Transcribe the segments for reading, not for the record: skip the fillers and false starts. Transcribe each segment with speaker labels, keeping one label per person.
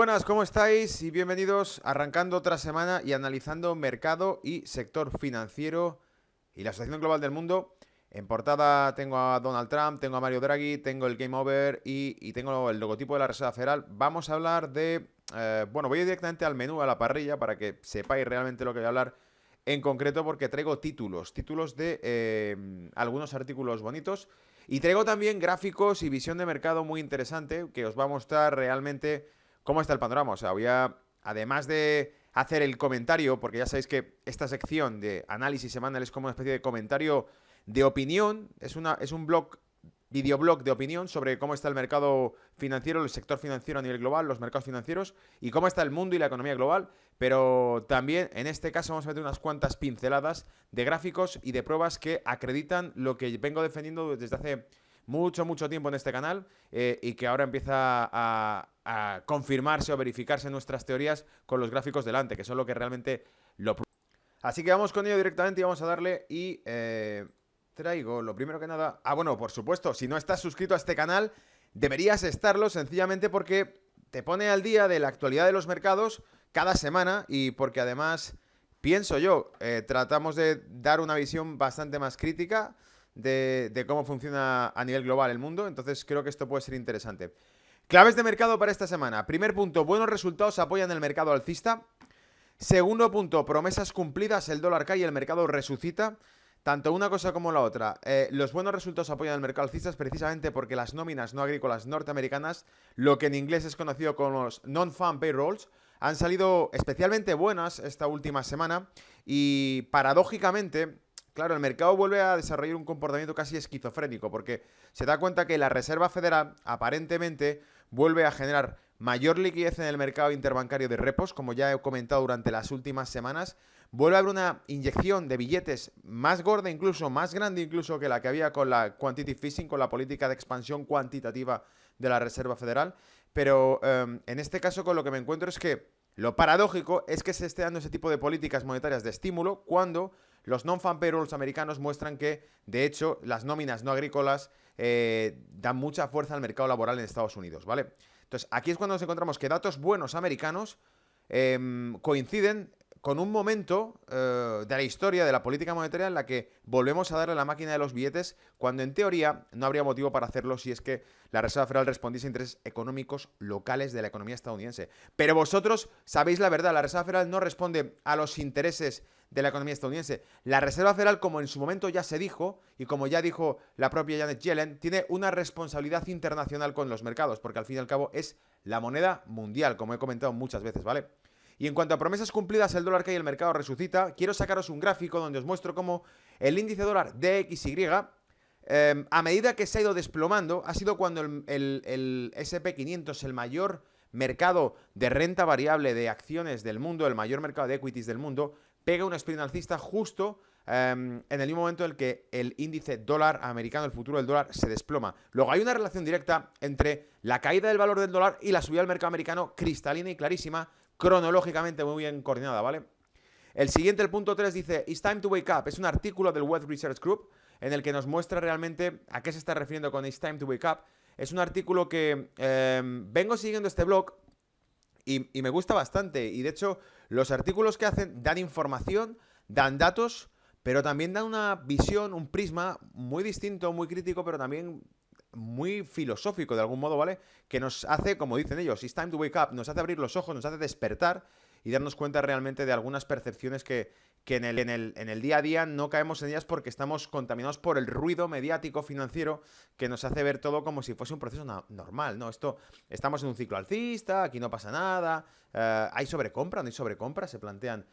Speaker 1: buenas, ¿cómo estáis? Y bienvenidos arrancando otra semana y analizando mercado y sector financiero y la situación global del mundo. En portada tengo a Donald Trump, tengo a Mario Draghi, tengo el Game Over y tengo el logotipo de la Reserva Federal. Vamos a hablar de... bueno, voy directamente al menú, a la parrilla, para que sepáis realmente lo que voy a hablar en concreto, porque traigo títulos de algunos artículos bonitos. Y traigo también gráficos y visión de mercado muy interesante que os va a mostrar realmente cómo está el panorama. O sea, además de hacer el comentario, porque ya sabéis que esta sección de análisis semanal es como una especie de comentario de opinión, es un videoblog de opinión sobre cómo está el mercado financiero, el sector financiero a nivel global, los mercados financieros y cómo está el mundo y la economía global. Pero también en este caso vamos a meter unas cuantas pinceladas de gráficos y de pruebas que acreditan lo que vengo defendiendo desde hace mucho tiempo en este canal y que ahora empieza a confirmarse o verificarse nuestras teorías con los gráficos delante, que son lo que realmente lo prueban. Así que vamos con ello directamente y vamos a darle y traigo lo primero que nada... Ah, bueno, por supuesto, si no estás suscrito a este canal, deberías estarlo sencillamente porque te pone al día de la actualidad de los mercados cada semana y porque además, pienso yo, tratamos de dar una visión bastante más crítica de cómo funciona a nivel global el mundo. Entonces creo que esto puede ser interesante. Claves de mercado para esta semana. Primer punto, buenos resultados apoyan el mercado alcista. Segundo punto, promesas cumplidas, el dólar cae y el mercado resucita. Tanto una cosa como la otra. Los buenos resultados apoyan el mercado alcista precisamente porque las nóminas no agrícolas norteamericanas, lo que en inglés es conocido como los non-farm payrolls, han salido especialmente buenas esta última semana y paradójicamente, claro, el mercado vuelve a desarrollar un comportamiento casi esquizofrénico porque se da cuenta que la Reserva Federal aparentemente vuelve a generar mayor liquidez en el mercado interbancario de repos, como ya he comentado durante las últimas semanas. Vuelve a haber una inyección de billetes más gorda, incluso más grande incluso que la que había con la quantitative easing, con la política de expansión cuantitativa de la Reserva Federal. Pero en este caso con lo que me encuentro es que lo paradójico es que se esté dando ese tipo de políticas monetarias de estímulo cuando los non-farm payrolls americanos muestran que, de hecho, las nóminas no agrícolas dan mucha fuerza al mercado laboral en Estados Unidos, ¿vale? Entonces, aquí es cuando nos encontramos que datos buenos americanos coinciden con un momento de la historia de la política monetaria en la que volvemos a darle a la máquina de los billetes cuando en teoría no habría motivo para hacerlo si es que la Reserva Federal respondiese a intereses económicos locales de la economía estadounidense. Pero vosotros sabéis la verdad, la Reserva Federal no responde a los intereses de la economía estadounidense. La Reserva Federal, como en su momento ya se dijo, y como ya dijo la propia Janet Yellen, tiene una responsabilidad internacional con los mercados, porque al fin y al cabo es la moneda mundial, como he comentado muchas veces, ¿vale? Y en cuanto a promesas cumplidas, el dólar cae y el mercado resucita. Quiero sacaros un gráfico donde os muestro cómo el índice dólar DXY, a medida que se ha ido desplomando, ha sido cuando el SP500, el mayor mercado de renta variable de acciones del mundo, el mayor mercado de equities del mundo, pega un sprint alcista justo en el mismo momento en el que el índice dólar americano, el futuro del dólar, se desploma. Luego hay una relación directa entre la caída del valor del dólar y la subida del mercado americano, cristalina y clarísima, cronológicamente muy bien coordinada, ¿vale? El siguiente, el punto 3, dice It's time to wake up. Es un artículo del Wealth Research Group en el que nos muestra realmente a qué se está refiriendo con It's time to wake up. Es un artículo que vengo siguiendo este blog y me gusta bastante. Y de hecho, los artículos que hacen dan información, dan datos, pero también dan una visión, un prisma muy distinto, muy crítico, pero también muy filosófico de algún modo, ¿vale? Que nos hace, como dicen ellos, it's time to wake up, nos hace abrir los ojos, nos hace despertar y darnos cuenta realmente de algunas percepciones que en el día a día no caemos en ellas porque estamos contaminados por el ruido mediático financiero que nos hace ver todo como si fuese un proceso normal, ¿no? Estamos en un ciclo alcista, aquí no pasa nada, hay sobrecompra, no hay sobrecompra, se plantean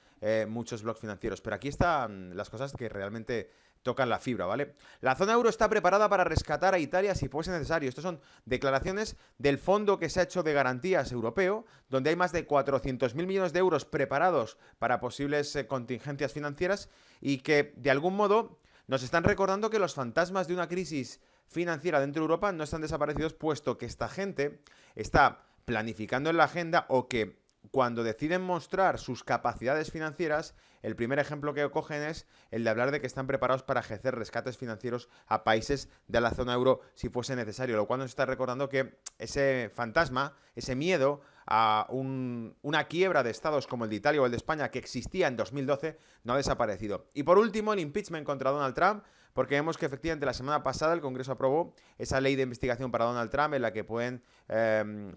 Speaker 1: muchos blogs financieros, pero aquí están las cosas que realmente tocan la fibra, ¿vale? La zona euro está preparada para rescatar a Italia si fuese necesario. Estas son declaraciones del fondo que se ha hecho de garantías europeo, donde hay más de 400.000 millones de euros preparados para posibles contingencias financieras y que, de algún modo, nos están recordando que los fantasmas de una crisis financiera dentro de Europa no están desaparecidos, puesto que esta gente está planificando en la agenda o que cuando deciden mostrar sus capacidades financieras, el primer ejemplo que cogen es el de hablar de que están preparados para ejercer rescates financieros a países de la zona euro si fuese necesario, lo cual nos está recordando que ese fantasma, ese miedo a una quiebra de estados como el de Italia o el de España que existía en 2012, no ha desaparecido. Y por último, el impeachment contra Donald Trump, porque vemos que efectivamente la semana pasada el Congreso aprobó esa ley de investigación para Donald Trump en la que pueden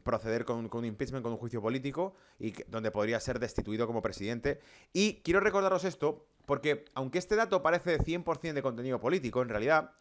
Speaker 1: proceder con un impeachment, con un juicio político, y donde podría ser destituido como presidente. Y quiero recordaros esto porque, aunque este dato parece de 100% de contenido político, en realidad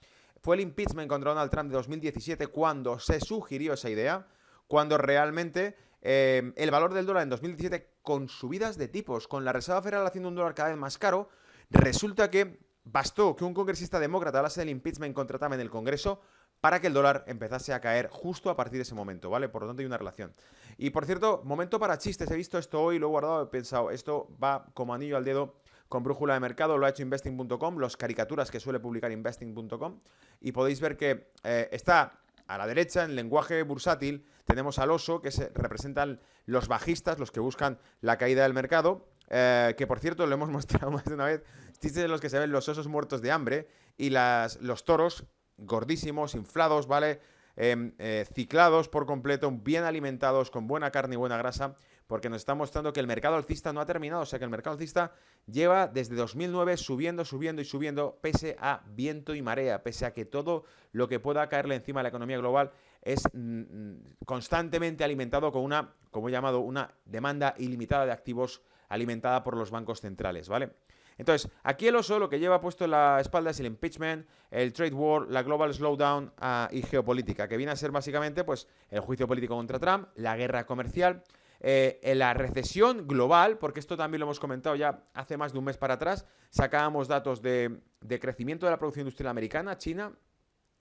Speaker 1: fue el impeachment contra Donald Trump de 2017 cuando se sugirió esa idea, cuando realmente el valor del dólar en 2017, con subidas de tipos, con la Reserva Federal haciendo un dólar cada vez más caro, resulta que bastó que un congresista demócrata hablase del impeachment contra Trump en el Congreso para que el dólar empezase a caer justo a partir de ese momento, ¿vale? Por lo tanto hay una relación. Y por cierto, momento para chistes, he visto esto hoy, lo he guardado, he pensado, esto va como anillo al dedo con brújula de mercado, lo ha hecho investing.com, las caricaturas que suele publicar investing.com, y podéis ver que está a la derecha, en lenguaje bursátil, tenemos al oso, que representan los bajistas, los que buscan la caída del mercado, que por cierto lo hemos mostrado más de una vez, chistes en los que se ven los osos muertos de hambre y los toros gordísimos, inflados, ¿vale? Ciclados por completo, bien alimentados, con buena carne y buena grasa, porque nos está mostrando que el mercado alcista no ha terminado, o sea que el mercado alcista lleva desde 2009 subiendo, subiendo y subiendo, pese a viento y marea, pese a que todo lo que pueda caerle encima de la economía global es constantemente alimentado con una, como he llamado, una demanda ilimitada de activos alimentada por los bancos centrales, ¿vale? Entonces, aquí el oso lo que lleva puesto en la espalda es el impeachment, el trade war, la global slowdown y geopolítica, que viene a ser básicamente pues el juicio político contra Trump, la guerra comercial, la recesión global, porque esto también lo hemos comentado ya hace más de un mes para atrás, sacábamos datos de crecimiento de la producción industrial americana, China,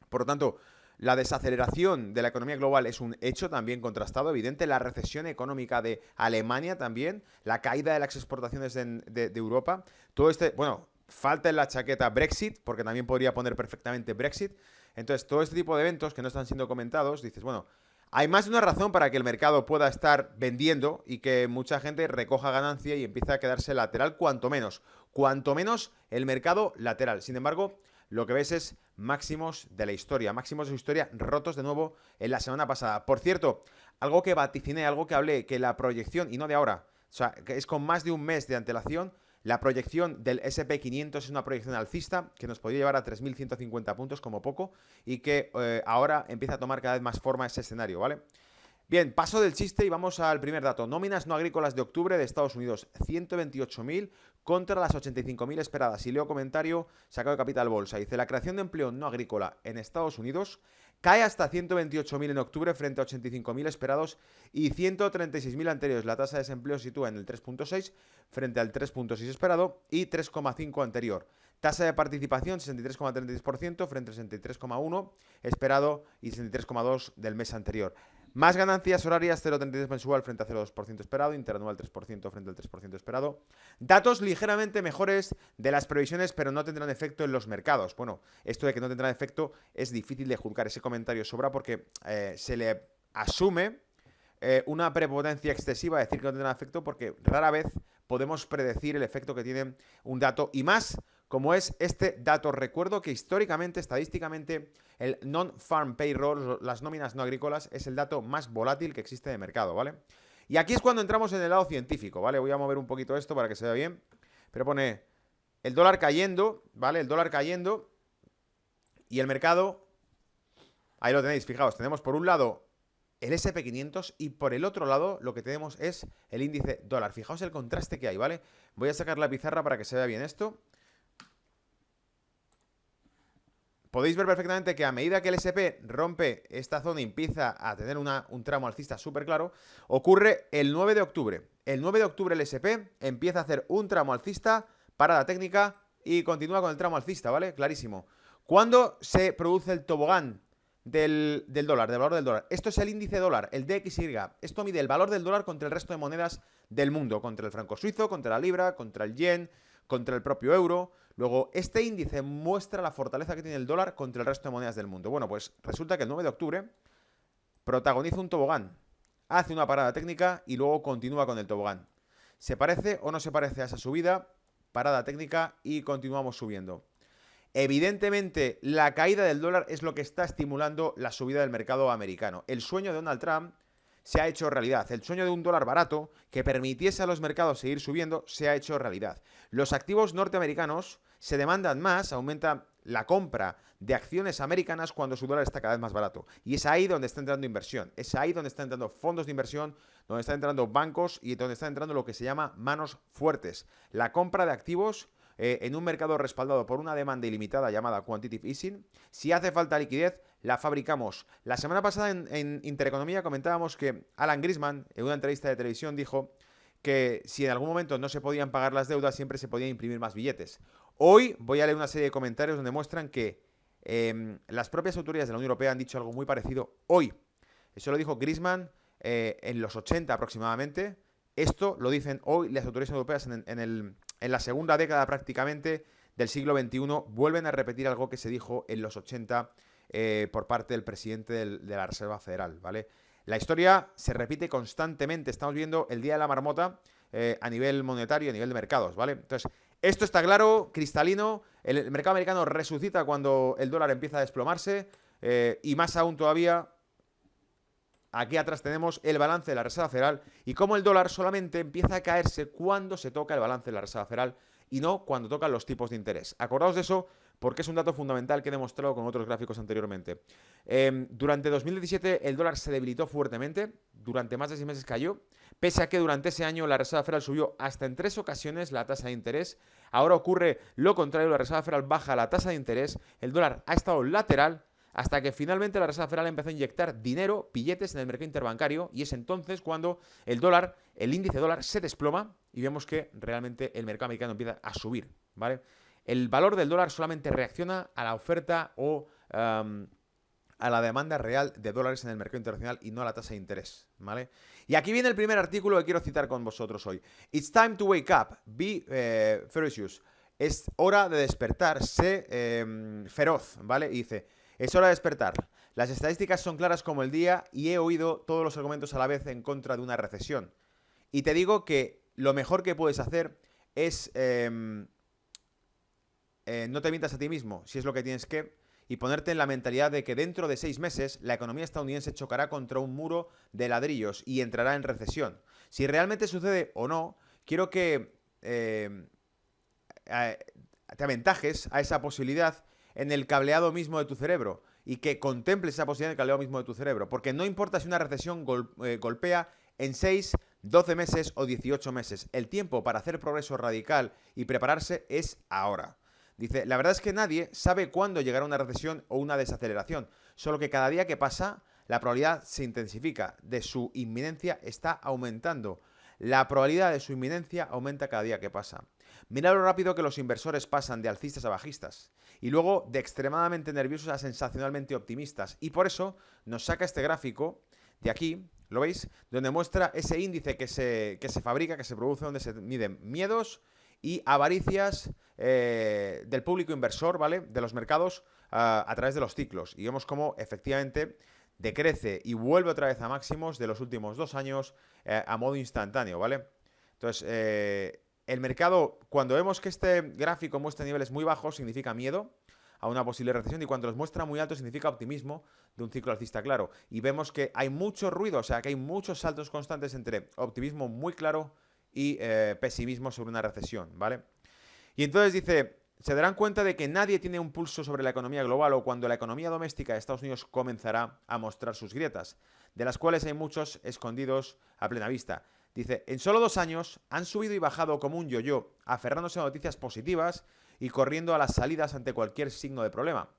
Speaker 1: por lo tanto, la desaceleración de la economía global es un hecho también contrastado, evidente. La recesión económica de Alemania también, la caída de las exportaciones de Europa. Todo bueno, falta en la chaqueta Brexit, porque también podría poner perfectamente Brexit. Entonces, todo este tipo de eventos que no están siendo comentados, dices, bueno, hay más de una razón para que el mercado pueda estar vendiendo y que mucha gente recoja ganancia y empiece a quedarse lateral, cuanto menos el mercado lateral. Sin embargo, lo que ves es máximos de la historia, máximos de su historia rotos de nuevo en la semana pasada. Por cierto, algo que vaticiné, algo que hablé, que la proyección, y no de ahora, o sea, que es con más de un mes de antelación, la proyección del S&P 500 es una proyección alcista que nos podría llevar a 3.150 puntos como poco y que ahora empieza a tomar cada vez más forma ese escenario, ¿vale? Bien, paso del chiste y vamos al primer dato. Nóminas no agrícolas de octubre de Estados Unidos, 128.000 contra las 85.000 esperadas. Y leo comentario sacado de Capital Bolsa. Dice, la creación de empleo no agrícola en Estados Unidos cae hasta 128.000 en octubre frente a 85.000 esperados y 136.000 anteriores. La tasa de desempleo se sitúa en el 3.6 frente al 3.6 esperado y 3.5 anterior. Tasa de participación 63,33% frente al 63,1 esperado y 63,2 del mes anterior. Más ganancias horarias 0,33 mensual frente a 0,2% esperado, interanual 3% frente al 3% esperado. Datos ligeramente mejores de las previsiones, pero no tendrán efecto en los mercados. Bueno, esto de que no tendrán efecto es difícil de juzgar. Ese comentario sobra porque se le asume una prepotencia excesiva a decir que no tendrán efecto porque rara vez podemos predecir el efecto que tiene un dato y más como es este dato. Recuerdo que históricamente, estadísticamente, el non-farm payroll, las nóminas no agrícolas, es el dato más volátil que existe de mercado, ¿vale? Y aquí es cuando entramos en el lado científico, ¿vale? Voy a mover un poquito esto para que se vea bien. Pero pone el dólar cayendo, ¿vale? El dólar cayendo y el mercado, ahí lo tenéis, fijaos, tenemos por un lado el S&P 500 y por el otro lado lo que tenemos es el índice dólar. Fijaos el contraste que hay, ¿vale? Voy a sacar la pizarra para que se vea bien esto. Podéis ver perfectamente que a medida que el S&P rompe esta zona y empieza a tener un tramo alcista súper claro, ocurre el 9 de octubre. El 9 de octubre el S&P empieza a hacer un tramo alcista, parada técnica y continúa con el tramo alcista, ¿vale? Clarísimo. ¿Cuándo se produce el tobogán del dólar, del valor del dólar? Esto es el índice dólar, el DXY. Esto mide el valor del dólar contra el resto de monedas del mundo, contra el franco suizo, contra la libra, contra el yen, contra el propio euro. Luego, este índice muestra la fortaleza que tiene el dólar contra el resto de monedas del mundo. Bueno, pues resulta que el 9 de octubre protagoniza un tobogán, hace una parada técnica y luego continúa con el tobogán. ¿Se parece o no se parece a esa subida? Parada técnica y continuamos subiendo. Evidentemente, la caída del dólar es lo que está estimulando la subida del mercado americano. El sueño de Donald Trump se ha hecho realidad. El sueño de un dólar barato que permitiese a los mercados seguir subiendo se ha hecho realidad. Los activos norteamericanos se demandan más, aumenta la compra de acciones americanas cuando su dólar está cada vez más barato. Y es ahí donde está entrando inversión. Es ahí donde están entrando fondos de inversión, donde están entrando bancos y donde está entrando lo que se llama manos fuertes. La compra de activos en un mercado respaldado por una demanda ilimitada llamada quantitative easing. Si hace falta liquidez, la fabricamos. La semana pasada en Intereconomía comentábamos que Alan Greenspan, en una entrevista de televisión, dijo que si en algún momento no se podían pagar las deudas, siempre se podían imprimir más billetes. Hoy voy a leer una serie de comentarios donde muestran que las propias autoridades de la Unión Europea han dicho algo muy parecido hoy. Eso lo dijo Greenspan en los 80 aproximadamente. Esto lo dicen hoy las autoridades europeas en la segunda década prácticamente del siglo XXI. Vuelven a repetir algo que se dijo en los 80 por parte del presidente de la Reserva Federal, ¿vale? La historia se repite constantemente. Estamos viendo el día de la marmota a nivel monetario, a nivel de mercados, ¿vale? Entonces, esto está claro, cristalino. El mercado americano resucita cuando el dólar empieza a desplomarse y más aún todavía. Aquí atrás tenemos el balance de la Reserva Federal y cómo el dólar solamente empieza a caerse cuando se toca el balance de la Reserva Federal y no cuando tocan los tipos de interés. Acordaos de eso porque es un dato fundamental que he demostrado con otros gráficos anteriormente. Durante 2017 el dólar se debilitó fuertemente, durante más de 6 meses cayó, pese a que durante ese año la Reserva Federal subió hasta en 3 ocasiones la tasa de interés. Ahora ocurre lo contrario, la Reserva Federal baja la tasa de interés, el dólar ha estado lateral, hasta que finalmente la Reserva Federal empezó a inyectar dinero, billetes en el mercado interbancario, y es entonces cuando el dólar, el índice dólar se desploma y vemos que realmente el mercado americano empieza a subir, ¿vale? El valor del dólar solamente reacciona a la oferta o a la demanda real de dólares en el mercado internacional y no a la tasa de interés, ¿vale? Y aquí viene el primer artículo que quiero citar con vosotros hoy. It's time to wake up, be ferocious. Es hora de despertar, sé feroz, ¿vale? Y dice... Es hora de despertar. Las estadísticas son claras como el día y he oído todos los argumentos a la vez en contra de una recesión. Y te digo que lo mejor que puedes hacer es no te mientas a ti mismo, si es lo que tienes que, y ponerte en la mentalidad de que dentro de 6 meses la economía estadounidense chocará contra un muro de ladrillos y entrará en recesión. Si realmente sucede o no, quiero que te aventajes a esa posibilidad en el cableado mismo de tu cerebro y que contemples esa posibilidad en el cableado mismo de tu cerebro, porque no importa si una recesión golpea en 6, 12 meses o 18 meses, el tiempo para hacer progreso radical y prepararse es ahora. Dice, la verdad es que nadie sabe cuándo llegará una recesión o una desaceleración, solo que cada día que pasa la probabilidad se intensifica, de su inminencia está aumentando. La probabilidad de su inminencia aumenta cada día que pasa. Mira lo rápido que los inversores pasan de alcistas a bajistas y luego de extremadamente nerviosos a sensacionalmente optimistas. Y por eso nos saca este gráfico de aquí, ¿lo veis? Donde muestra ese índice que se fabrica, que se produce, donde se miden miedos y avaricias del público inversor, ¿vale? De los mercados a través de los ciclos. Y vemos cómo efectivamente decrece y vuelve otra vez a máximos de los últimos 2 años a modo instantáneo, ¿vale? Entonces, el mercado, cuando vemos que este gráfico muestra niveles muy bajos, significa miedo a una posible recesión, y cuando los muestra muy altos significa optimismo de un ciclo alcista claro. Y vemos que hay mucho ruido, o sea, que hay muchos saltos constantes entre optimismo muy claro y pesimismo sobre una recesión, ¿vale? Y entonces dice, se darán cuenta de que nadie tiene un pulso sobre la economía global o cuando la economía doméstica de Estados Unidos comenzará a mostrar sus grietas, de las cuales hay muchos escondidos a plena vista. Dice, en solo 2 años han subido y bajado como un yo-yo, aferrándose a noticias positivas y corriendo a las salidas ante cualquier signo de problema.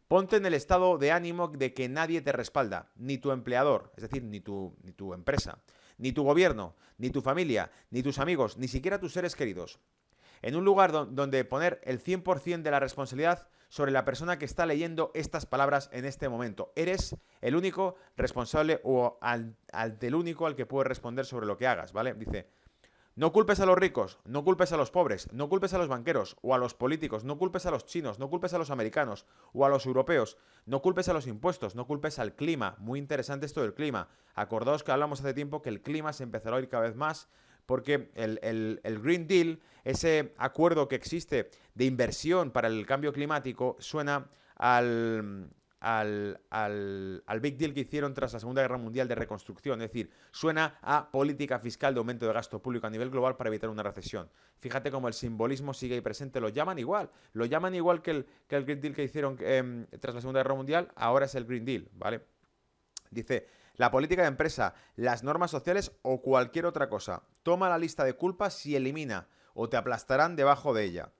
Speaker 1: Ponte en el estado de ánimo de que nadie te respalda, ni tu empleador, es decir, ni tu empresa, ni tu gobierno, ni tu familia, ni tus amigos, ni siquiera tus seres queridos. En un lugar donde poner el 100% de la responsabilidad sobre la persona que está leyendo estas palabras en este momento. Eres el único responsable o el único al que puedes responder sobre lo que hagas, ¿vale? Dice, no culpes a los ricos, no culpes a los pobres, no culpes a los banqueros o a los políticos, no culpes a los chinos, no culpes a los americanos o a los europeos, no culpes a los impuestos, no culpes al clima. Muy interesante esto del clima. Acordaos que hablamos hace tiempo que el clima se empezará a oír cada vez más porque el Green Deal, ese acuerdo que existe de inversión para el cambio climático, suena al al big deal que hicieron tras la Segunda Guerra Mundial de reconstrucción. Es decir, suena a política fiscal de aumento de gasto público a nivel global para evitar una recesión. Fíjate cómo el simbolismo sigue ahí presente. Lo llaman igual que el Green Deal que hicieron tras la Segunda Guerra Mundial, ahora es el Green Deal, ¿vale? Dice, la política de empresa, las normas sociales o cualquier otra cosa. Toma la lista de culpas y elimina o te aplastarán debajo de ella.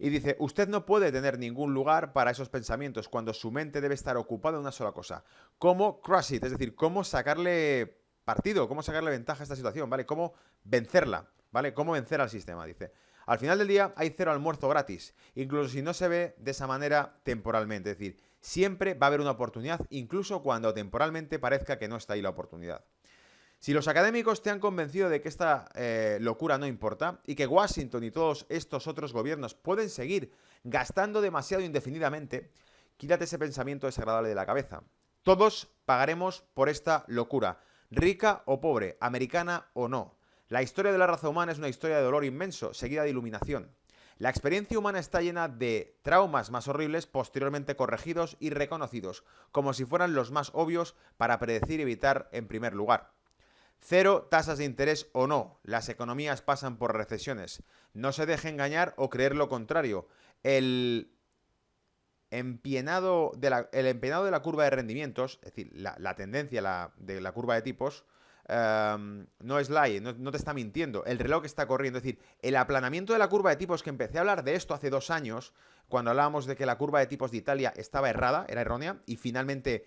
Speaker 1: Y dice, usted no puede tener ningún lugar para esos pensamientos cuando su mente debe estar ocupada en una sola cosa. ¿Cómo crush it? Es decir, cómo sacarle partido, cómo sacarle ventaja a esta situación, ¿vale? Cómo vencerla, ¿vale? Cómo vencer al sistema, dice. Al final del día hay cero almuerzo gratis, incluso si no se ve de esa manera temporalmente. Es decir, siempre va a haber una oportunidad, incluso cuando temporalmente parezca que no está ahí la oportunidad. Si los académicos te han convencido de que esta locura no importa y que Washington y todos estos otros gobiernos pueden seguir gastando demasiado indefinidamente, quítate ese pensamiento desagradable de la cabeza. Todos pagaremos por esta locura, rica o pobre, americana o no. La historia de la raza humana es una historia de dolor inmenso, seguida de iluminación. La experiencia humana está llena de traumas más horribles posteriormente corregidos y reconocidos, como si fueran los más obvios para predecir y evitar en primer lugar. Cero tasas de interés o no, las economías pasan por recesiones. No se deje engañar o creer lo contrario. El empeñado de la curva de rendimientos, es decir, la tendencia de la curva de tipos, no es lie, no te está mintiendo. El reloj está corriendo. Es decir, el aplanamiento de la curva de tipos, que empecé a hablar de esto hace 2 años, cuando hablábamos de que la curva de tipos de Italia estaba errada, era errónea, y finalmente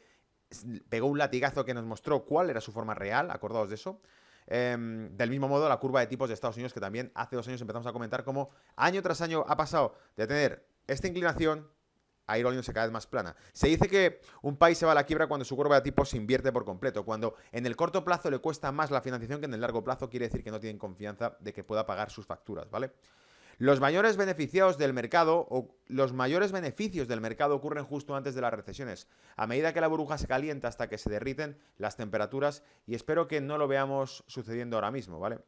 Speaker 1: pegó un latigazo que nos mostró cuál era su forma real, acordaos de eso. Del mismo modo, la curva de tipos de Estados Unidos, que también hace 2 años empezamos a comentar cómo año tras año ha pasado de tener esta inclinación a ir volviéndose cada vez más plana. Se dice que un país se va a la quiebra cuando su curva de tipos se invierte por completo. Cuando en el corto plazo le cuesta más la financiación que en el largo plazo, quiere decir que no tienen confianza de que pueda pagar sus facturas, ¿vale? Los mayores beneficiados del mercado o los mayores beneficios del mercado ocurren justo antes de las recesiones, a medida que la burbuja se calienta hasta que se derriten las temperaturas, y espero que no lo veamos sucediendo ahora mismo, ¿vale?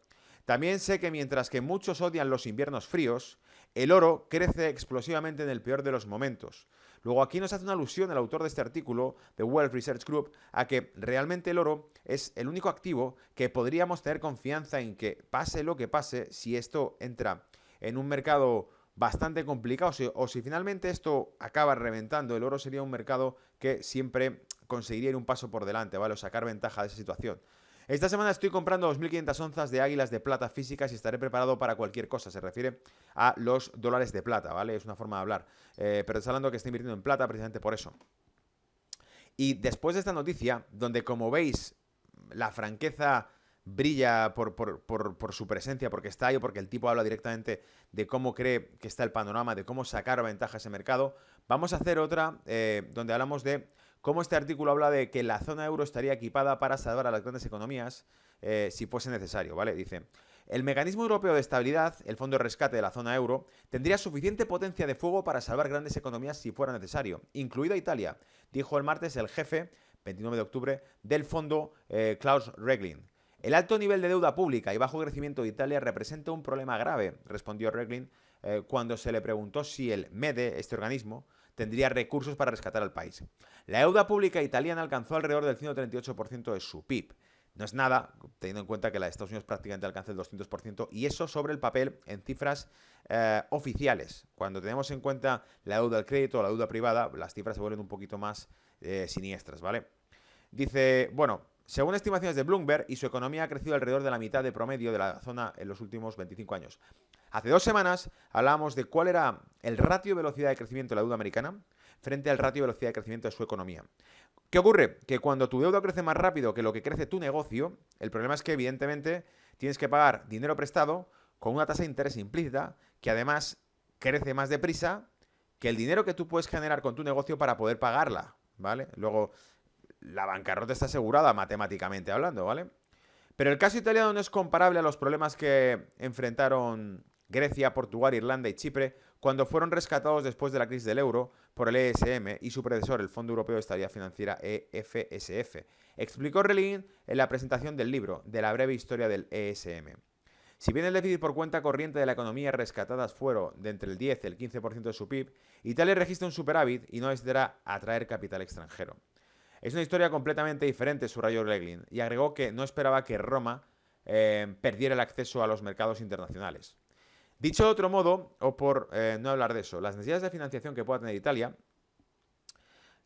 Speaker 1: También sé que mientras que muchos odian los inviernos fríos, el oro crece explosivamente en el peor de los momentos. Luego aquí nos hace una alusión el autor de este artículo, de Wealth Research Group, a que realmente el oro es el único activo que podríamos tener confianza en que pase lo que pase, si esto entra en un mercado bastante complicado, o si finalmente esto acaba reventando, el oro sería un mercado que siempre conseguiría ir un paso por delante, ¿vale? O sacar ventaja de esa situación. Esta semana estoy comprando 2.500 onzas de águilas de plata físicas y estaré preparado para cualquier cosa. Se refiere a los dólares de plata, ¿vale? Es una forma de hablar. Pero está hablando que está invirtiendo en plata precisamente por eso. Y después de esta noticia, donde como veis la franqueza brilla por su presencia, porque está ahí o porque el tipo habla directamente de cómo cree que está el panorama, de cómo sacar ventaja a ese mercado, vamos a hacer otra donde hablamos de cómo este artículo habla de que la zona euro estaría equipada para salvar a las grandes economías si fuese necesario, ¿vale? Dice, el mecanismo europeo de estabilidad, el fondo de rescate de la zona euro, tendría suficiente potencia de fuego para salvar grandes economías si fuera necesario, incluida Italia, dijo el martes el jefe, 29 de octubre, del fondo Klaus Regling. El alto nivel de deuda pública y bajo crecimiento de Italia representa un problema grave, respondió Regling cuando se le preguntó si el MEDE, este organismo, tendría recursos para rescatar al país. La deuda pública italiana alcanzó alrededor del 138% de su PIB. No es nada, teniendo en cuenta que la de Estados Unidos prácticamente alcanza el 200%, y eso sobre el papel en cifras oficiales. Cuando tenemos en cuenta la deuda del crédito o la deuda privada, las cifras se vuelven un poquito más siniestras, ¿vale? Dice, bueno, según estimaciones de Bloomberg, y su economía ha crecido alrededor de la mitad de promedio de la zona en los últimos 25 años. Hace 2 semanas hablábamos de cuál era el ratio de velocidad de crecimiento de la deuda americana frente al ratio de velocidad de crecimiento de su economía. ¿Qué ocurre? Que cuando tu deuda crece más rápido que lo que crece tu negocio, el problema es que evidentemente tienes que pagar dinero prestado con una tasa de interés implícita que además crece más deprisa que el dinero que tú puedes generar con tu negocio para poder pagarla, ¿vale? Luego, la bancarrota está asegurada matemáticamente hablando, ¿vale? Pero el caso italiano no es comparable a los problemas que enfrentaron Grecia, Portugal, Irlanda y Chipre cuando fueron rescatados después de la crisis del euro por el ESM y su predecesor, el Fondo Europeo de Estabilidad Financiera, EFSF. Explicó Regling en la presentación del libro, de la breve historia del ESM. Si bien el déficit por cuenta corriente de la economía rescatadas fueron de entre el 10 y el 15% de su PIB, Italia registra un superávit y no necesitará atraer capital extranjero. Es una historia completamente diferente, subrayó Reglin, y agregó que no esperaba que Roma perdiera el acceso a los mercados internacionales. Dicho de otro modo, o por no hablar de eso, las necesidades de financiación que pueda tener Italia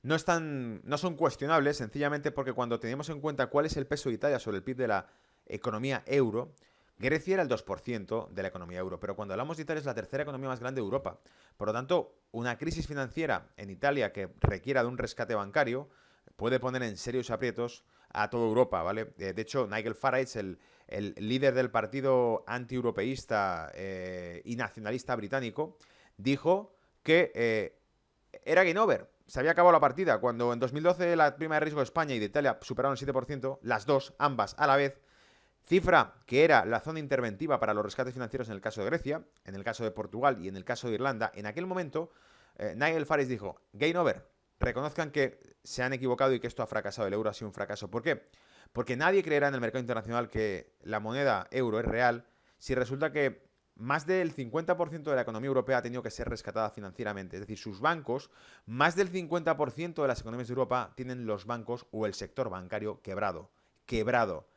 Speaker 1: no son cuestionables, sencillamente porque cuando tenemos en cuenta cuál es el peso de Italia sobre el PIB de la economía euro, Grecia era el 2% de la economía euro, pero cuando hablamos de Italia es la tercera economía más grande de Europa. Por lo tanto, una crisis financiera en Italia que requiera de un rescate bancario puede poner en serios aprietos a toda Europa, ¿vale? De hecho, Nigel Farage, el líder del partido anti-europeísta y nacionalista británico, dijo que era game over. Se había acabado la partida. Cuando en 2012 la prima de riesgo de España y de Italia superaron el 7%, las dos, ambas a la vez, cifra que era la zona interventiva para los rescates financieros en el caso de Grecia, en el caso de Portugal y en el caso de Irlanda, en aquel momento Nigel Farage dijo, game over, reconozcan que se han equivocado y que esto ha fracasado, el euro ha sido un fracaso. ¿Por qué? Porque nadie creerá en el mercado internacional que la moneda euro es real si resulta que más del 50% de la economía europea ha tenido que ser rescatada financieramente. Es decir, sus bancos, más del 50% de las economías de Europa tienen los bancos o el sector bancario quebrado. Quebrado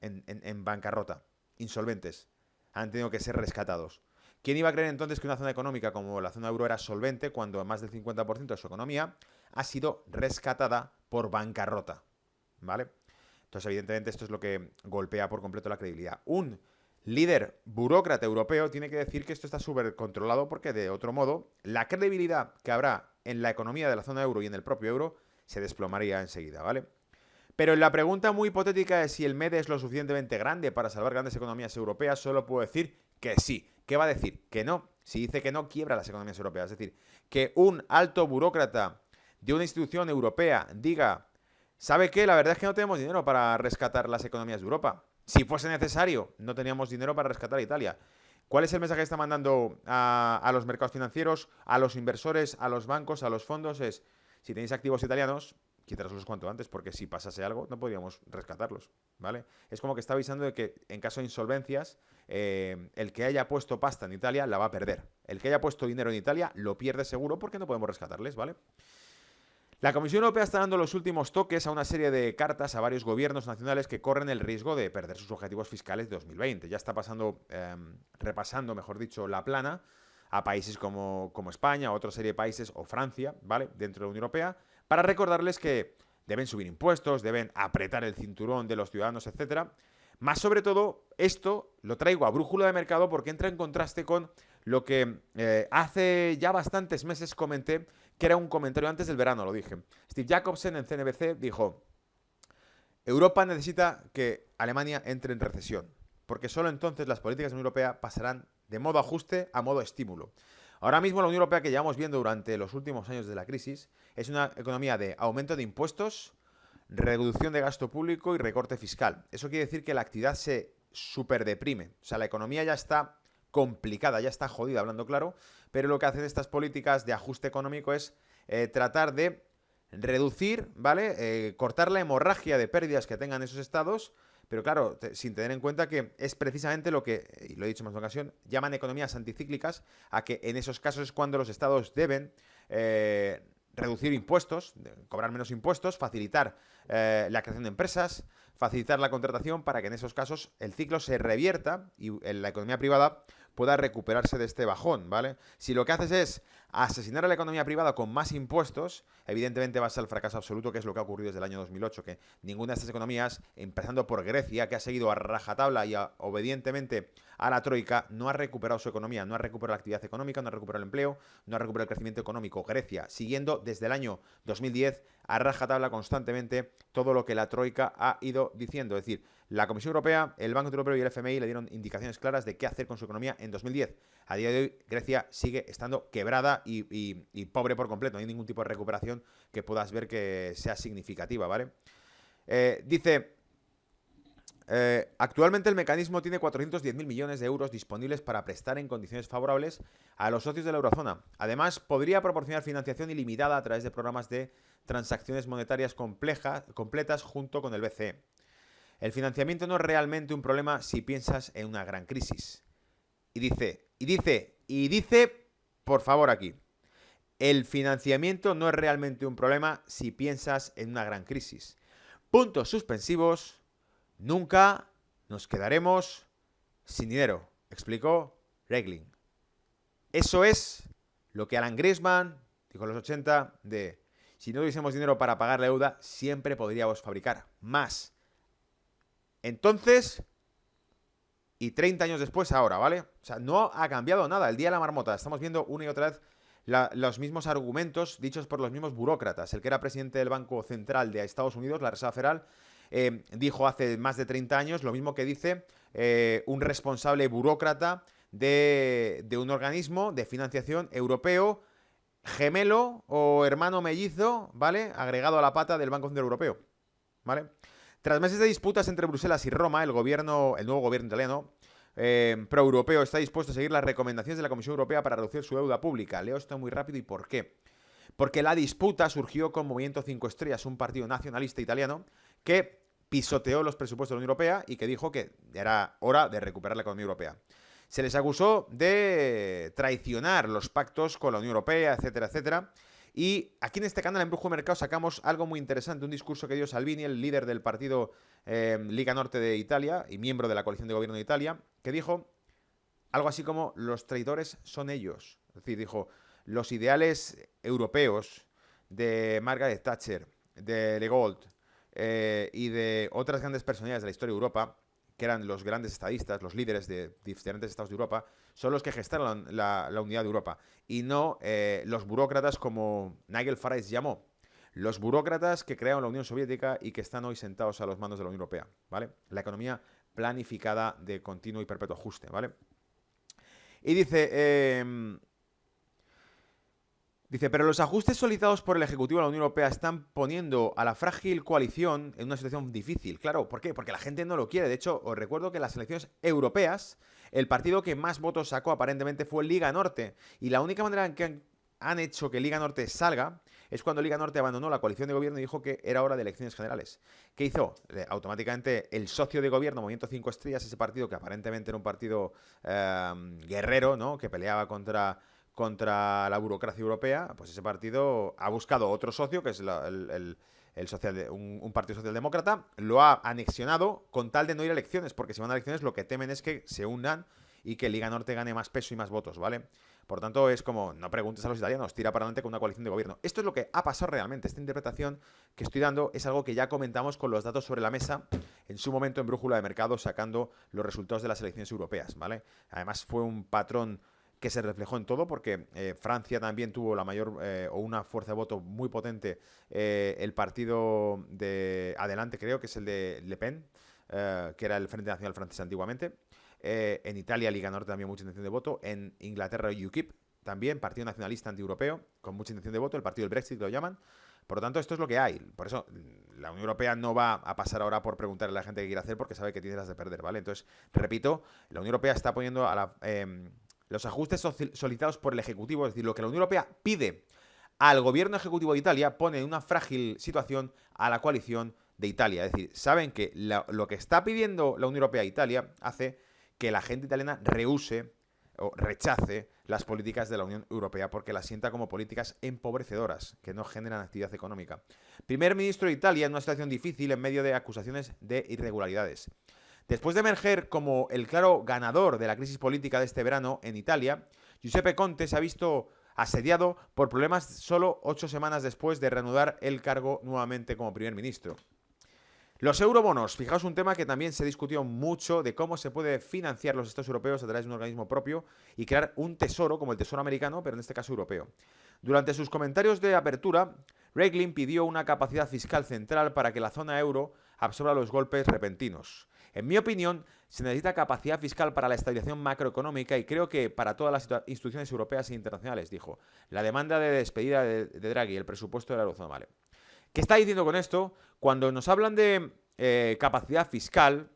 Speaker 1: en bancarrota, insolventes, han tenido que ser rescatados. ¿Quién iba a creer entonces que una zona económica como la zona euro era solvente cuando más del 50% de su economía ha sido rescatada por bancarrota? ¿Vale? Entonces, evidentemente, esto es lo que golpea por completo la credibilidad. Un líder burócrata europeo tiene que decir que esto está súper controlado porque, de otro modo, la credibilidad que habrá en la economía de la zona euro y en el propio euro se desplomaría enseguida, ¿vale? Pero en la pregunta muy hipotética de si el MEDE es lo suficientemente grande para salvar grandes economías europeas, solo puedo decir que sí. ¿Qué va a decir? Que no. Si dice que no, quiebra las economías europeas. Es decir, que un alto burócrata de una institución europea diga, ¿sabe qué? La verdad es que no tenemos dinero para rescatar las economías de Europa. Si fuese necesario, no teníamos dinero para rescatar a Italia. ¿Cuál es el mensaje que está mandando a los mercados financieros, a los inversores, a los bancos, a los fondos? Es, si tenéis activos italianos, quitároslos cuanto antes, porque si pasase algo, no podríamos rescatarlos, ¿vale? Es como que está avisando de que en caso de insolvencias, el que haya puesto pasta en Italia la va a perder. El que haya puesto dinero en Italia lo pierde seguro porque no podemos rescatarles, ¿vale? La Comisión Europea está dando los últimos toques a una serie de cartas a varios gobiernos nacionales que corren el riesgo de perder sus objetivos fiscales de 2020. Ya está repasando, mejor dicho, la plana a países como España, a otra serie de países, o Francia, ¿vale?, dentro de la Unión Europea, para recordarles que deben subir impuestos, deben apretar el cinturón de los ciudadanos, etcétera. Más sobre todo, esto lo traigo a brújula de mercado porque entra en contraste con lo que hace ya bastantes meses comenté, que era un comentario antes del verano, lo dije. Steve Jacobsen en CNBC dijo, Europa necesita que Alemania entre en recesión, porque solo entonces las políticas de la Unión Europea pasarán de modo ajuste a modo estímulo. Ahora mismo la Unión Europea que llevamos viendo durante los últimos años de la crisis es una economía de aumento de impuestos, reducción de gasto público y recorte fiscal. Eso quiere decir que la actividad se superdeprime. O sea, la economía ya está complicada, ya está jodida, hablando claro, pero lo que hacen estas políticas de ajuste económico es tratar de reducir, ¿vale? Cortar la hemorragia de pérdidas que tengan esos estados, pero claro, sin tener en cuenta que es precisamente lo que, y lo he dicho en más de una ocasión, llaman economías anticíclicas, a que en esos casos es cuando los estados deben reducir impuestos, cobrar menos impuestos, facilitar la creación de empresas, facilitar la contratación para que en esos casos el ciclo se revierta y la economía privada pueda recuperarse de este bajón, ¿vale? Si lo que haces es asesinar a la economía privada con más impuestos, evidentemente va a ser el fracaso absoluto, que es lo que ha ocurrido desde el año 2008, que ninguna de estas economías, empezando por Grecia, que ha seguido a rajatabla y obedientemente a la troika, no ha recuperado su economía, no ha recuperado la actividad económica, no ha recuperado el empleo, no ha recuperado el crecimiento económico. Grecia, siguiendo desde el año 2010 a rajatabla constantemente todo lo que la troika ha ido diciendo. Es decir, la Comisión Europea, el Banco Central Europeo y el FMI le dieron indicaciones claras de qué hacer con su economía en 2010. A día de hoy, Grecia sigue estando quebrada y pobre por completo. No hay ningún tipo de recuperación que puedas ver que sea significativa, ¿vale? Dice, actualmente el mecanismo tiene 410.000 millones de euros disponibles para prestar en condiciones favorables a los socios de la eurozona. Además, podría proporcionar financiación ilimitada a través de programas de transacciones monetarias completas junto con el BCE. el financiamiento no es realmente un problema si piensas en una gran crisis. Y dice, por favor aquí, el financiamiento no es realmente un problema si piensas en una gran crisis. Puntos suspensivos, nunca nos quedaremos sin dinero, explicó Regling. Eso es lo que Alan Greenspan dijo en los 80 de si no tuviésemos dinero para pagar la deuda, siempre podríamos fabricar más. Entonces, y 30 años después ahora, ¿vale? O sea, no ha cambiado nada. El día de la marmota, estamos viendo una y otra vez los mismos argumentos dichos por los mismos burócratas. El que era presidente del Banco Central de Estados Unidos, la Reserva Federal, dijo hace más de 30 años lo mismo que dice un responsable burócrata de un organismo de financiación europeo, gemelo o hermano mellizo, ¿vale? Agregado a la pata del Banco Central Europeo, ¿vale? Tras meses de disputas entre Bruselas y Roma, el nuevo gobierno italiano pro-europeo está dispuesto a seguir las recomendaciones de la Comisión Europea para reducir su deuda pública. Leo esto muy rápido. ¿Y por qué? Porque la disputa surgió con Movimiento 5 Estrellas, un partido nacionalista italiano que pisoteó los presupuestos de la Unión Europea y que dijo que era hora de recuperar la economía europea. Se les acusó de traicionar los pactos con la Unión Europea, etcétera, etcétera. Y aquí en este canal, en Brujo de Mercado, sacamos algo muy interesante, un discurso que dio Salvini, el líder del partido Liga Norte de Italia y miembro de la coalición de gobierno de Italia, que dijo algo así como los traidores son ellos. Es decir, dijo, los ideales europeos de Margaret Thatcher, de Gaulle y de otras grandes personalidades de la historia de Europa, que eran los grandes estadistas, los líderes de diferentes estados de Europa, son los que gestaron la unidad de Europa. Y no los burócratas como Nigel Farage llamó. Los burócratas que crearon la Unión Soviética y que están hoy sentados a los mandos de la Unión Europea, ¿vale? La economía planificada de continuo y perpetuo ajuste, ¿vale? Y dice, pero los ajustes solicitados por el Ejecutivo de la Unión Europea están poniendo a la frágil coalición en una situación difícil. Claro, ¿por qué? Porque la gente no lo quiere. De hecho, os recuerdo que en las elecciones europeas, el partido que más votos sacó aparentemente fue Liga Norte. Y la única manera en que han hecho que Liga Norte salga es cuando Liga Norte abandonó la coalición de gobierno y dijo que era hora de elecciones generales. ¿Qué hizo? Automáticamente el socio de gobierno, Movimiento 5 Estrellas, ese partido que aparentemente era un partido guerrero, ¿no? Que peleaba contra la burocracia europea, pues ese partido ha buscado otro socio, que es un partido socialdemócrata, lo ha anexionado con tal de no ir a elecciones, porque si van a elecciones lo que temen es que se hundan y que Liga Norte gane más peso y más votos, ¿vale? Por tanto, es como, no preguntes a los italianos, tira para adelante con una coalición de gobierno. Esto es lo que ha pasado realmente. Esta interpretación que estoy dando es algo que ya comentamos con los datos sobre la mesa en su momento en Brújula de Mercado, sacando los resultados de las elecciones europeas, ¿vale? Además, fue un patrón que se reflejó en todo, porque Francia también tuvo la mayor o una fuerza de voto muy potente, el partido de Adelante, creo que es el de Le Pen, que era el Frente Nacional francés antiguamente. En Italia, Liga Norte también mucha intención de voto. En Inglaterra, UKIP también, Partido Nacionalista Antieuropeo, con mucha intención de voto, el partido del Brexit lo llaman. Por lo tanto, esto es lo que hay. Por eso, la Unión Europea no va a pasar ahora por preguntarle a la gente qué quiere hacer, porque sabe que tiene las de perder, ¿vale? Entonces, repito, la Unión Europea está poniendo a los ajustes solicitados por el Ejecutivo, es decir, lo que la Unión Europea pide al gobierno ejecutivo de Italia, pone en una frágil situación a la coalición de Italia. Es decir, saben que lo que está pidiendo la Unión Europea a Italia hace que la gente italiana rehúse o rechace las políticas de la Unión Europea porque las sienta como políticas empobrecedoras, que no generan actividad económica. Primer ministro de Italia en una situación difícil en medio de acusaciones de irregularidades. Después de emerger como el claro ganador de la crisis política de este verano en Italia, Giuseppe Conte se ha visto asediado por problemas solo 8 semanas después de reanudar el cargo nuevamente como primer ministro. Los eurobonos, fijaos un tema que también se discutió mucho de cómo se puede financiar los estados europeos a través de un organismo propio y crear un tesoro como el tesoro americano, pero en este caso europeo. Durante sus comentarios de apertura, Regling pidió una capacidad fiscal central para que la zona euro absorba los golpes repentinos. En mi opinión, se necesita capacidad fiscal para la estabilización macroeconómica y creo que para todas las instituciones europeas e internacionales, dijo. La demanda de despedida de Draghi, el presupuesto de la eurozona, vale. ¿Qué está diciendo con esto? Cuando nos hablan de capacidad fiscal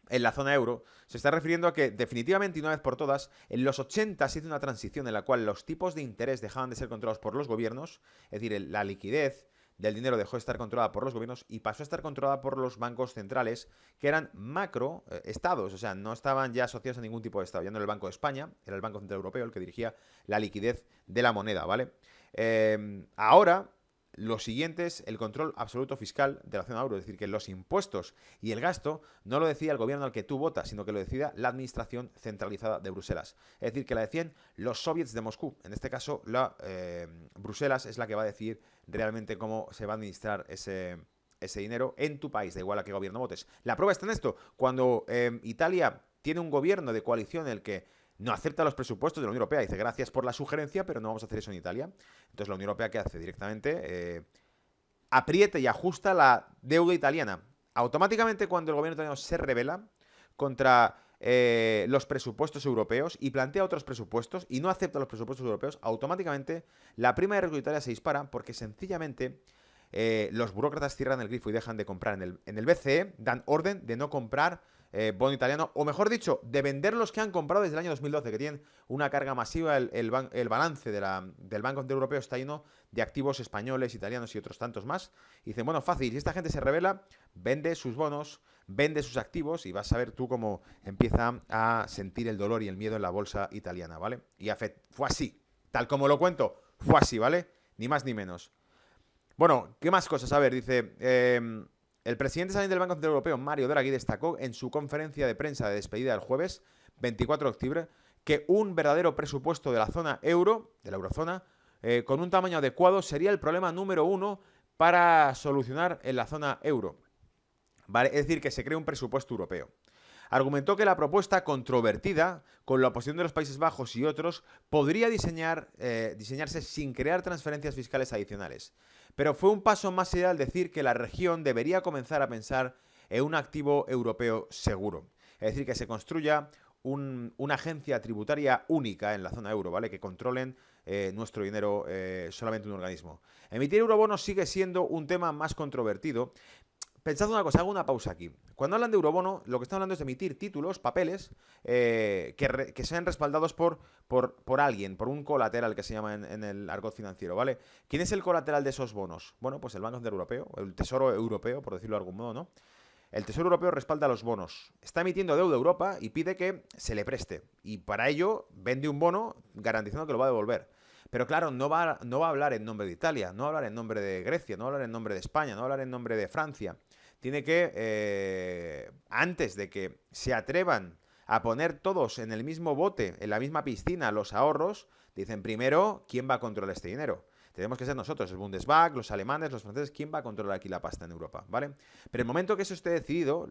Speaker 1: en la zona euro, se está refiriendo a que definitivamente y una vez por todas, en los 80 se hizo una transición en la cual los tipos de interés dejaban de ser controlados por los gobiernos, es decir, la liquidez del dinero dejó de estar controlada por los gobiernos y pasó a estar controlada por los bancos centrales, que eran macro estados, o sea, no estaban ya asociados a ningún tipo de estado. Ya no era el Banco de España, era el Banco Central Europeo el que dirigía la liquidez de la moneda, ¿vale? Ahora, lo siguiente es el control absoluto fiscal de la zona euro, es decir, que los impuestos y el gasto no lo decida el gobierno al que tú votas, sino que lo decida la administración centralizada de Bruselas. Es decir, que la deciden los soviets de Moscú. En este caso, Bruselas es la que va a decidir realmente cómo se va a administrar ese dinero en tu país, da igual a qué gobierno votes. La prueba está en esto. Cuando Italia tiene un gobierno de coalición en el que no acepta los presupuestos de la Unión Europea. Dice, gracias por la sugerencia, pero no vamos a hacer eso en Italia. Entonces la Unión Europea, ¿qué hace? Directamente aprieta y ajusta la deuda italiana. Automáticamente, cuando el gobierno italiano se rebela contra los presupuestos europeos y plantea otros presupuestos y no acepta los presupuestos europeos, automáticamente la prima de riesgo de Italia se dispara porque sencillamente los burócratas cierran el grifo y dejan de comprar en el BCE, dan orden de no comprar bono italiano, o mejor dicho, de vender los que han comprado desde el año 2012, que tienen una carga masiva. El balance del Banco Central Europeo está lleno de activos españoles, italianos y otros tantos más. Y dicen, bueno, fácil, si esta gente se revela, vende sus bonos, vende sus activos y vas a ver tú cómo empieza a sentir el dolor y el miedo en la bolsa italiana, ¿vale? Y fue así, tal como lo cuento, fue así, ¿vale? Ni más ni menos. Bueno, ¿qué más cosas? A ver, dice... el presidente saliente del Banco Central Europeo, Mario Draghi, destacó en su conferencia de prensa de despedida del jueves, 24 de octubre, que un verdadero presupuesto de la zona euro, de la eurozona, con un tamaño adecuado, sería el problema número uno para solucionar en la zona euro. ¿Vale? Es decir, que se cree un presupuesto europeo. Argumentó que la propuesta controvertida, con la oposición de los Países Bajos y otros, podría diseñarse sin crear transferencias fiscales adicionales. Pero fue un paso más allá al decir que la región debería comenzar a pensar en un activo europeo seguro. Es decir, que se construya una agencia tributaria única en la zona euro, ¿vale? Que controlen nuestro dinero solamente un organismo. Emitir eurobonos sigue siendo un tema más controvertido. Pensad una cosa, hago una pausa aquí. Cuando hablan de eurobono, lo que están hablando es de emitir títulos, papeles, que sean respaldados por alguien, por un colateral que se llama en el argot financiero, ¿vale? ¿Quién es el colateral de esos bonos? Bueno, pues el Banco Central Europeo, el Tesoro Europeo, por decirlo de algún modo, ¿no? El Tesoro Europeo respalda los bonos. Está emitiendo deuda a Europa y pide que se le preste. Y para ello vende un bono garantizando que lo va a devolver. Pero claro, no va a hablar en nombre de Italia, no va a hablar en nombre de Grecia, no va a hablar en nombre de España, no va a hablar en nombre de Francia. Tiene que, antes de que se atrevan a poner todos en el mismo bote, en la misma piscina, los ahorros, dicen primero, ¿quién va a controlar este dinero? Tenemos que ser nosotros, el Bundesbank, los alemanes, los franceses, ¿quién va a controlar aquí la pasta en Europa? ¿Vale? Pero el momento que eso esté decidido,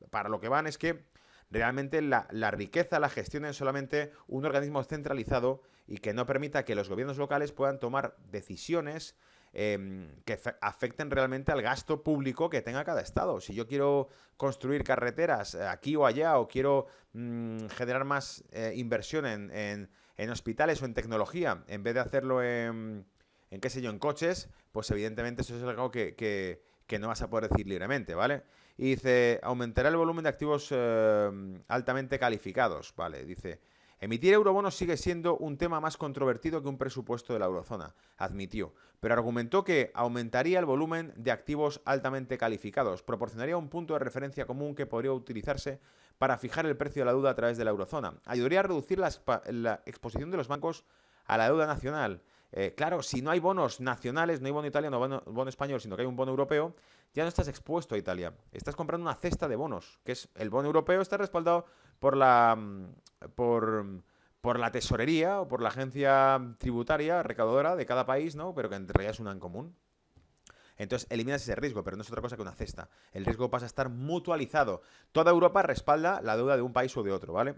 Speaker 1: para lo que van es que realmente la riqueza la gestione solamente un organismo centralizado y que no permita que los gobiernos locales puedan tomar decisiones que afecten realmente al gasto público que tenga cada estado. Si yo quiero construir carreteras aquí o allá, o quiero generar más inversión en hospitales o en tecnología, en vez de hacerlo en qué sé yo, en coches, pues evidentemente eso es algo que no vas a poder decir libremente, ¿vale? Y dice, aumentará el volumen de activos altamente calificados, ¿vale? Dice, emitir eurobonos sigue siendo un tema más controvertido que un presupuesto de la eurozona, admitió, pero argumentó que aumentaría el volumen de activos altamente calificados, proporcionaría un punto de referencia común que podría utilizarse para fijar el precio de la deuda a través de la eurozona, ayudaría a reducir la exposición de los bancos a la deuda nacional. Claro, si no hay bonos nacionales, no hay bono italiano, bono español, sino que hay un bono europeo, ya no estás expuesto a Italia. Estás comprando una cesta de bonos, que es el bono europeo, está respaldado por la tesorería o por la agencia tributaria recaudadora de cada país, ¿no? Pero que en realidad es una en común. Entonces eliminas ese riesgo, pero no es otra cosa que una cesta. El riesgo pasa a estar mutualizado. Toda Europa respalda la deuda de un país o de otro, ¿vale?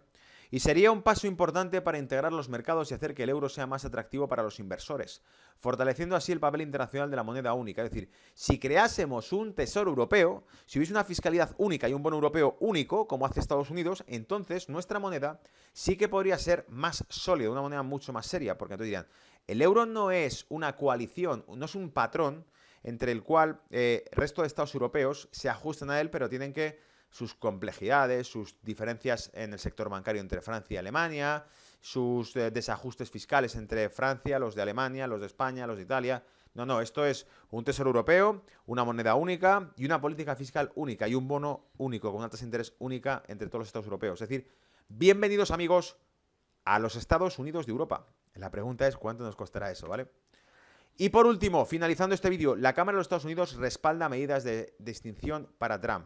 Speaker 1: Y sería un paso importante para integrar los mercados y hacer que el euro sea más atractivo para los inversores, fortaleciendo así el papel internacional de la moneda única. Es decir, si creásemos un tesoro europeo, si hubiese una fiscalidad única y un bono europeo único, como hace Estados Unidos, entonces nuestra moneda sí que podría ser más sólida, una moneda mucho más seria, porque entonces dirán, el euro no es una coalición, no es un patrón entre el cual el resto de estados europeos se ajustan a él, pero tienen que sus complejidades, sus diferencias en el sector bancario entre Francia y Alemania, sus desajustes fiscales entre Francia, los de Alemania, los de España, los de Italia. No, no, esto es un tesoro europeo, una moneda única y una política fiscal única y un bono único con una tasa de interés única entre todos los estados europeos. Es decir, bienvenidos amigos a los Estados Unidos de Europa. La pregunta es cuánto nos costará eso, ¿vale? Y por último, finalizando este vídeo, la Cámara de los Estados Unidos respalda medidas de destitución para Trump.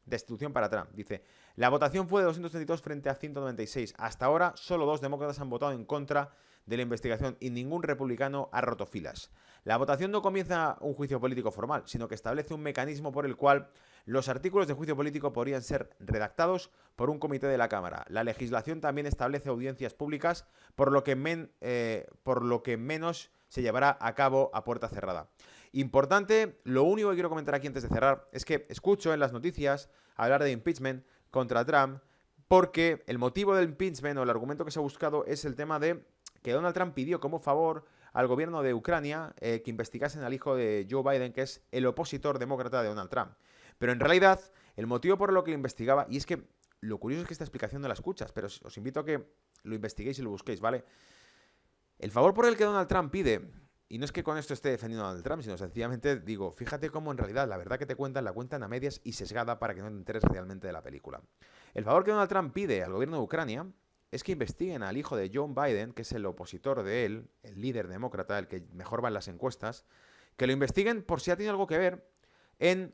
Speaker 1: Destitución para Trump. Dice, la votación fue de 232 frente a 196. Hasta ahora, solo 2 demócratas han votado en contra de la investigación y ningún republicano ha roto filas. La votación no comienza un juicio político formal, sino que establece un mecanismo por el cual los artículos de juicio político podrían ser redactados por un comité de la Cámara. La legislación también establece audiencias públicas, por lo que menos se llevará a cabo a puerta cerrada. Importante, lo único que quiero comentar aquí antes de cerrar es que escucho en las noticias hablar de impeachment contra Trump porque el motivo del impeachment o el argumento que se ha buscado es el tema de que Donald Trump pidió como favor al gobierno de Ucrania que investigasen al hijo de Joe Biden, que es el opositor demócrata de Donald Trump. Pero en realidad, el motivo por lo que lo investigaba, y es que lo curioso es que esta explicación no la escuchas, pero os invito a que lo investiguéis y lo busquéis, ¿vale? El favor por el que Donald Trump pide, y no es que con esto esté defendiendo a Donald Trump, sino sencillamente digo, fíjate cómo en realidad la verdad que te cuentan, la cuentan a medias y sesgada para que no te enteres realmente de la película. El favor que Donald Trump pide al gobierno de Ucrania es que investiguen al hijo de Joe Biden, que es el opositor de él, el líder demócrata, el que mejor va en las encuestas, que lo investiguen por si ha tenido algo que ver en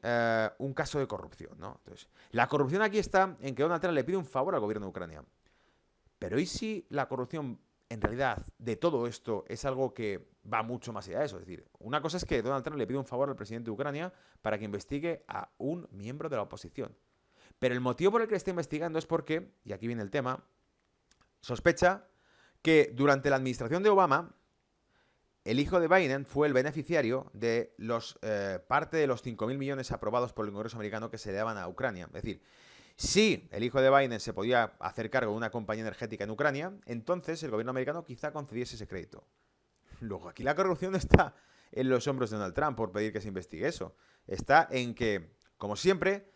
Speaker 1: un caso de corrupción, ¿no? Entonces, la corrupción aquí está en que Donald Trump le pide un favor al gobierno de Ucrania. Pero ¿y si la corrupción en realidad de todo esto es algo que va mucho más allá de eso? Es decir, una cosa es que Donald Trump le pide un favor al presidente de Ucrania para que investigue a un miembro de la oposición. Pero el motivo por el que le está investigando es porque, y aquí viene el tema, sospecha que durante la administración de Obama, el hijo de Biden fue el beneficiario de parte de los 5.000 millones aprobados por el Congreso americano que se le daban a Ucrania. Es decir, si el hijo de Biden se podía hacer cargo de una compañía energética en Ucrania, entonces el gobierno americano quizá concediese ese crédito. Luego, aquí la corrupción no está en los hombros de Donald Trump por pedir que se investigue eso. Está en que, como siempre,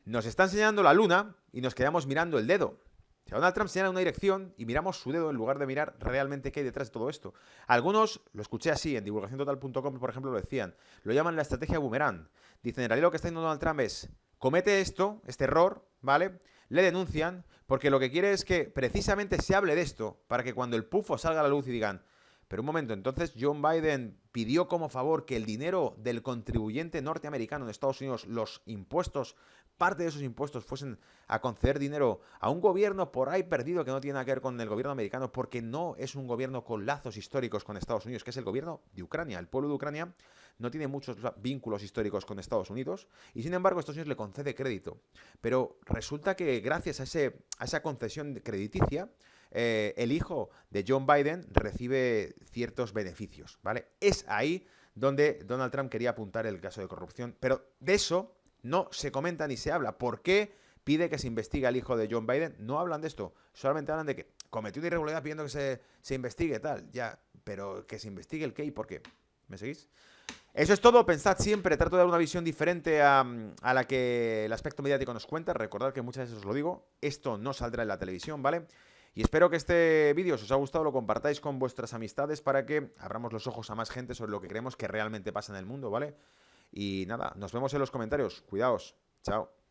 Speaker 1: nos está enseñando la luna y nos quedamos mirando el dedo. O sea, Donald Trump señala una dirección y miramos su dedo en lugar de mirar realmente qué hay detrás de todo esto. Algunos, lo escuché así, en divulgaciontotal.com, por ejemplo, lo decían, lo llaman la estrategia boomerang. Dicen, en realidad lo que está haciendo Donald Trump es, comete este error, ¿vale? Le denuncian porque lo que quiere es que precisamente se hable de esto para que cuando el pufo salga a la luz y digan, pero un momento, entonces Joe Biden pidió como favor que el dinero del contribuyente norteamericano en Estados Unidos, los impuestos, parte de esos impuestos fuesen a conceder dinero a un gobierno por ahí perdido que no tiene nada que ver con el gobierno americano porque no es un gobierno con lazos históricos con Estados Unidos, que es el gobierno de Ucrania. El pueblo de Ucrania no tiene muchos vínculos históricos con Estados Unidos y sin embargo Estados Unidos le concede crédito. Pero resulta que gracias a esa concesión crediticia, el hijo de John Biden recibe ciertos beneficios, ¿vale? Es ahí donde Donald Trump quería apuntar el caso de corrupción, pero de eso no se comenta ni se habla. ¿Por qué pide que se investigue al hijo de John Biden? No hablan de esto, solamente hablan de que cometió una irregularidad pidiendo que se investigue tal, ya, pero que se investigue el qué y por qué. ¿Me seguís? Eso es todo, pensad siempre, trato de dar una visión diferente a la que el aspecto mediático nos cuenta. Recordad que muchas veces os lo digo, esto no saldrá en la televisión, ¿vale? Y espero que este vídeo, si os ha gustado, lo compartáis con vuestras amistades para que abramos los ojos a más gente sobre lo que creemos que realmente pasa en el mundo, ¿vale? Y nada, nos vemos en los comentarios. Cuidaos. Chao.